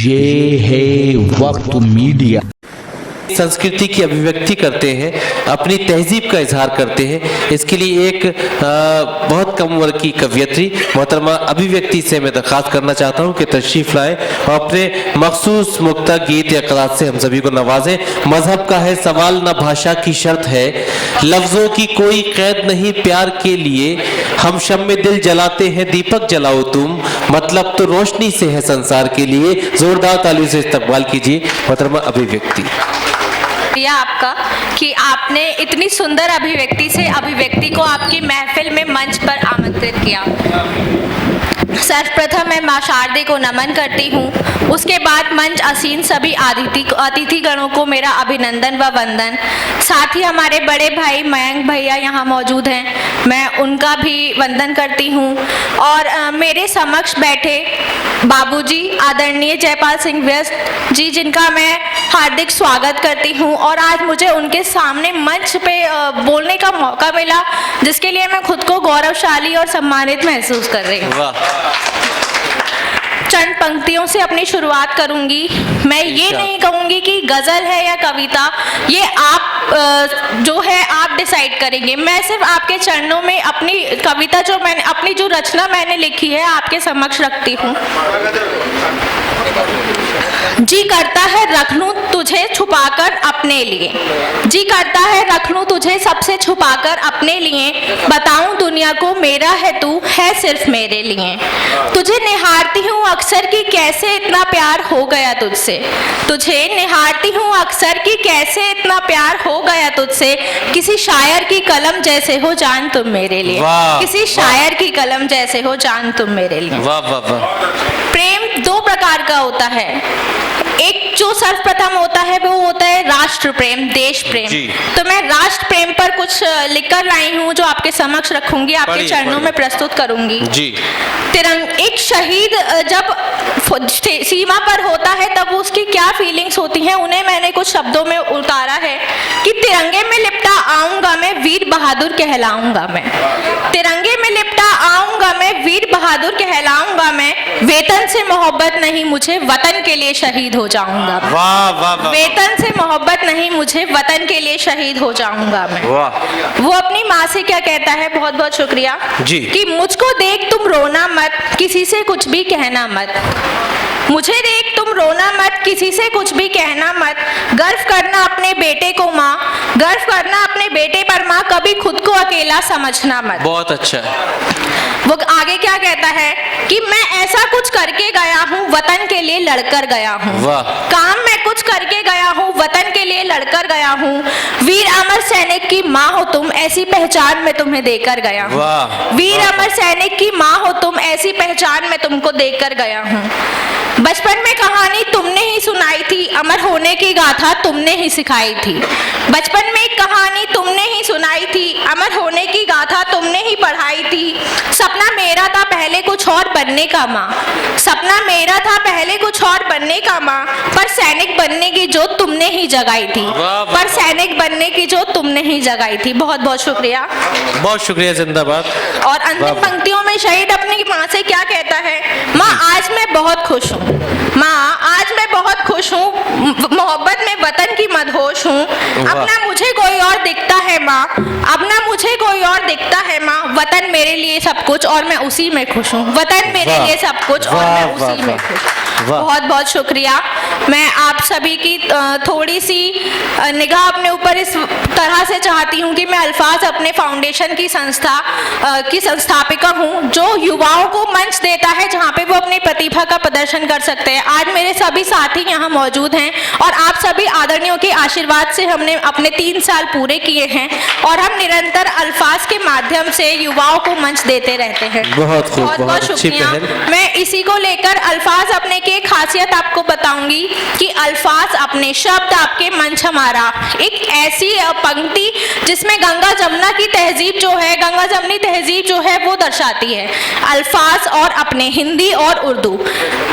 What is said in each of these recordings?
ये है वक्त मीडिया। संस्कृति की अभिव्यक्ति करते हैं, अपनी तहजीब का इजहार करते हैं। इसके लिए एक बहुत कम उम्र की कवियत्री मोहतरमा अभिव्यक्ति से मैं दरख्वास्त करना चाहता हूं कि तशरीफ लाएं और अपने मखसूस मुक्ता गीत या क़रात से हम सभी को नवाजें। मजहब का है सवाल न भाषा की शर्त है, लफ्जों की कोई कैद नहीं प्यार के लिए, हम शम्मे दिल जलाते हैं दीपक जलाओ तुम, मतलब तो रोशनी से है संसार के लिए। जोरदार तालियों से इस्तकबाल कीजिए मोहतरमा अभिव्यक्ति। शुक्रिया आपका कि आपने इतनी सुंदर अभिव्यक्ति को आपकी महफिल में मंच पर आमंत्रित किया। सर्वप्रथम मैं मां शारदे को नमन करती हूँ, उसके बाद मंच आसीन सभी अतिथिगणों को मेरा अभिनंदन व वंदन। साथ ही हमारे बड़े भाई मयंक भैया यहाँ मौजूद हैं, मैं उनका भी वंदन करती हूँ। और मेरे समक्ष बैठे बाबूजी आदरणीय जयपाल सिंह व्यस्त जी, जिनका मैं हार्दिक स्वागत करती हूँ। और आज मुझे उनके सामने मंच पे बोलने का मौका मिला, जिसके लिए मैं खुद को गौरवशाली और सम्मानित महसूस कर रही हूँ। चंद पंक्तियों से अपनी शुरुआत करूंगी। मैं ये नहीं कहूंगी कि गजल है या कविता, ये आप जो है आप डिसाइड करेंगे। मैं सिर्फ आपके चरणों में अपनी कविता जो रचना मैंने लिखी है आपके समक्ष रखती हूँ। जी करता है रख लूं तुझे छुपाकर अपने लिए, जी करता है रख लूं तुझे सबसे छुपाकर अपने लिए, बताऊं दुनिया को मेरा है तू है सिर्फ मेरे लिए। तुझे निहारती हूँ अक्सर कि कैसे इतना प्यार हो गया तुझसे, तुझे निहारती हूँ अक्सर कि कैसे इतना प्यार हो गया तुझसे, किसी शायर की कलम जैसे हो जान तुम मेरे लिए, किसी शायर की कलम जैसे हो जान तुम मेरे लिए। वाह वाह वाह। प्रेम दो प्रकार का होता है, एक जो सर्वप्रथम होता है वो होता है राष्ट्र प्रेम, देश प्रेम। तो मैं राष्ट्र प्रेम पर कुछ लिखकर लाई हूँ जो आपके समक्ष रखूंगी, आपके चरणों में प्रस्तुत करूंगी। एक शहीद जब सीमा पर होता है तब उसकी क्या फीलिंग्स होती हैं, उन्हें मैंने कुछ शब्दों में उतारा है कि तिरंगे में लिपटा आऊंगा मैं वीर बहादुर कहलाऊंगा मैं, तिरंगे में लिपटा आऊंगा मैं वीर बहादुर कहलाऊंगा मैं, वेतन से मोहब्बत नहीं मुझे वतन के लिए शहीद हो जाऊंगा। वाह वाह वाह। वेतन से मोहब्बत नहीं मुझे वतन के लिए शहीद हो जाऊंगा मैं। वाह। वो अपनी माँ से क्या कहता है, बहुत बहुत शुक्रिया जी, कि मुझको देख तुम रोना मत, किसी से कुछ भी कहना मत, मुझे देख तुम रोना मत, किसी से कुछ भी कहना मत, गर्व करना अपने बेटे को माँ, गर्व करना अपने बेटे पर माँ, कभी खुद को अकेला समझना मत। बहुत अच्छा। वो आगे क्या कहता है कि मैं ऐसा कुछ करके गया हूँ वतन के लिए लड़कर गया हूँ, काम मैं कुछ करके गया हूँ वतन के लिए लड़कर गया हूँ, वीर अमर सैनिक की माँ हो तुम ऐसी पहचान में तुम्हें देकर गया हूँ, वीर अमर सैनिक की माँ हो तुम ऐसी पहचान में तुमको देकर गया हूँ। बचपन में कहानी तुमने ही सुनाई थी, अमर होने की गाथा तुमने ही सिखाई थी, बचपन में एक कहानी तुमने ही सुनाई थी, अमर होने की गाथा तुमने ही पढ़ाई थी। सपना मेरा था पहले कुछ और बनने का माँ, सपना मेरा था पहले कुछ और बनने का माँ, पर सैनिक बनने की जोत तुमने ही जगाई थी, पर सैनिक बनने की जोत तुमने ही जगाई थी। बहुत बहुत शुक्रिया। बहुत शुक्रिया, जिंदाबाद। और अंतिम पंक्तियों में शहीद अपनी माँ से क्या कहता है, माँ आज मैं बहुत खुश हूँ, माँ आज मैं बहुत खुश हूँ, मोहब्बत में वतन की मदहोश हूँ, अब ना मुझे कोई और दिखता है माँ, अब ना मुझे कोई और दिखता है माँ, वतन मेरे लिए सब कुछ और मैं उसी में खुश हूँ, वतन मेरे लिए सब कुछ और मैं उसी में खुश हूँ। बहुत बहुत शुक्रिया। मैं आप सभी की थोड़ी सी निगाह अपने ऊपर इस तरह से चाहती हूँ कि मैं अल्फाज अपने फाउंडेशन की संस्थापिका हूँ, जो युवाओं को मंच देता है जहाँ पे वो अपनी प्रतिभा का प्रदर्शन कर सकते हैं। आज मेरे सभी साथी यहाँ मौजूद हैं और आप सभी आदरणीयों के आशीर्वाद से हमने अपने 3 साल पूरे किए हैं और हम निरंतर अल्फाज के माध्यम से युवाओं को मंच देते रहते हैं। बहुत खूब, बहुत शुक्रिया। मैं इसी को लेकर अल्फाज अपने की एक खासियत आपको बताऊंगी कि अल्फाज अपने शब्द आपके मंच हमारा, एक ऐसी पंक्ति जिसमें गंगा जमुना की तहजीब जो है, गंगा जमनी तहजीब जो है वो दर्शाती है। अल्फाज और अपने हिंदी और उर्दू,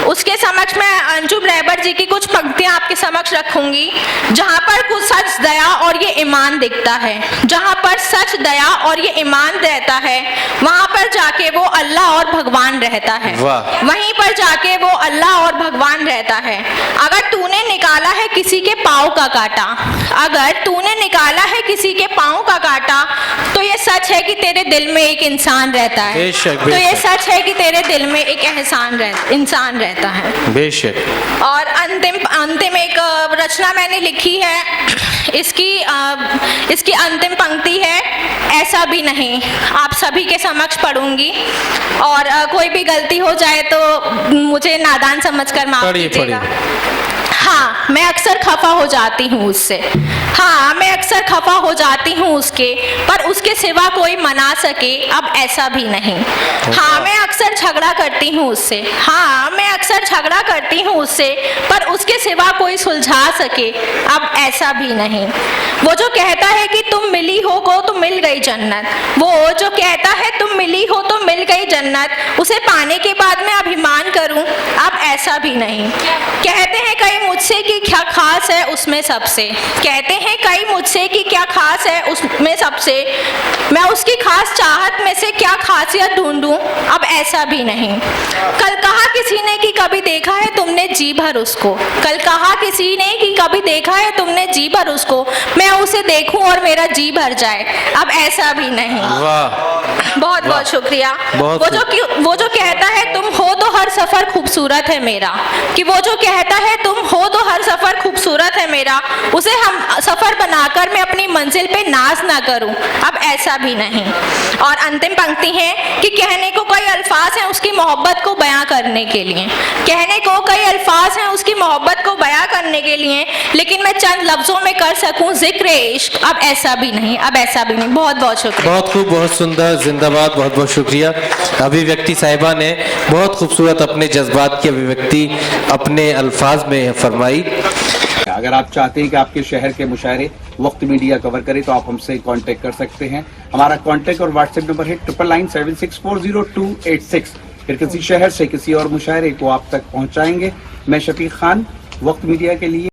उसके समक्ष मैं अंजुम रहबर जी की कुछ पंक्तियां आपके समक्ष रखूं। रखूंगी जहाँ पर कुछ सच, दया और ये ईमान दिखता है। जहाँ पर सच, दया और ये ईमान रहता है, वहाँ पर जाके वो अल्लाह और भगवान रहता है। वाह। वहीं पर जाके वो अल्लाह और भगवान रहता है। अगर तूने निकाला है किसी के पाँव का कांटा, अगर तूने निकाला है किसी के पाँव का कांटा, तो ये सच है कि तेरे दिल में एक इंसान रहता है। बेशक, तो ये बेशक। सच है कि तेरे दिल में एक इंसान रहता है। बेशक। और अंतिम एक रचना मैंने लिखी है। इसकी अंतिम पंक्ति है, ऐसा भी नहीं। आप सभी के समक्ष पढ़ूंगी और कोई भी गलती हो जाए तो मुझे नादान समझकर माफ पढ़िए, कीजिएगा। पढ़िए। हाँ, मैं अक्सर खफा हो जाती हूँ उससे। हाँ, मैं अक्सर खफा हो जाती हूँ उसके, पर उसके सिवा कोई मना सके अब ऐसा भी नहीं। हाँ, मैं अक्सर झगड़ा करती हूँ उससे। हाँ, मैं अक्सर झगड़ा करती हूँ उससे, पर उसके सिवा कोई सुलझा सके अब ऐसा भी नहीं। वो जो कहता है कि तुम मिली हो को तो मिल गई जन्नत, वो जो कहता है तुम मिली हो तो मिल गई जन्नत, उसे पाने के बाद मैं अभिमान करूँ अब ऐसा भी नहीं। कहते हैं कई मुझसे कि क्या खास है उसमें सबसे, कहते हैं कई मुझसे कि क्या खास है उसमें सबसे, मैं उसकी खास चाहत में से क्या खासियत ढूंढूं अब ऐसा भी नहीं। कल कहा किसी ने कि कभी देखा है तुमने जी भर उसको, कल कहा किसी ने कि कभी देखा है तुमने जी भर उसको, मैं उसे देखूं और मेरा जी भर जाए अब ऐसा भी नहीं। वाह। बहुत बहुत शुक्रिया। बहुत वो जो कहता है तुम हो तो हर सफर खूबसूरत है मेरा, कि वो जो कहता है तुम हो तो हर सफर खूबसूरत है मेरा, उसे हम सफर बनाकर मैं अपनी मंजिल पे नाज ना करूं अब ऐसा भी नहीं। और अंतिम पंक्ति है कि कहने को कई अल्फाज हैं उसकी मोहब्बत को बयां करने के लिए, कहने को कई अल्फाज हैं उसकी मोहब्बत को बयां करने के लिए, लेकिन मैं चंद लफ्जों में कर सकूं जिक्र इश्क अब ऐसा भी नहीं, अब ऐसा भी नहीं। बहुत बहुत शुक्रिया। बहुत खूब, बहुत सुंदर, जिंदाबाद, बहुत बहुत शुक्रिया। अभिव्यक्ति साहिबा ने बहुत खूबसूरत अपने जज्बात की अभिव्यक्ति अपने अल्फाज में फरमाई। अगर आप चाहते हैं कि आपके शहर के मुशायरे वक्त मीडिया कवर करे तो आप हमसे कांटेक्ट कर सकते हैं। हमारा कांटेक्ट और व्हाट्सएप नंबर है 9997640286। फिर किसी शहर से किसी और मुशायरे को आप तक पहुंचाएंगे। मैं शफीक खान, वक्त मीडिया के लिए।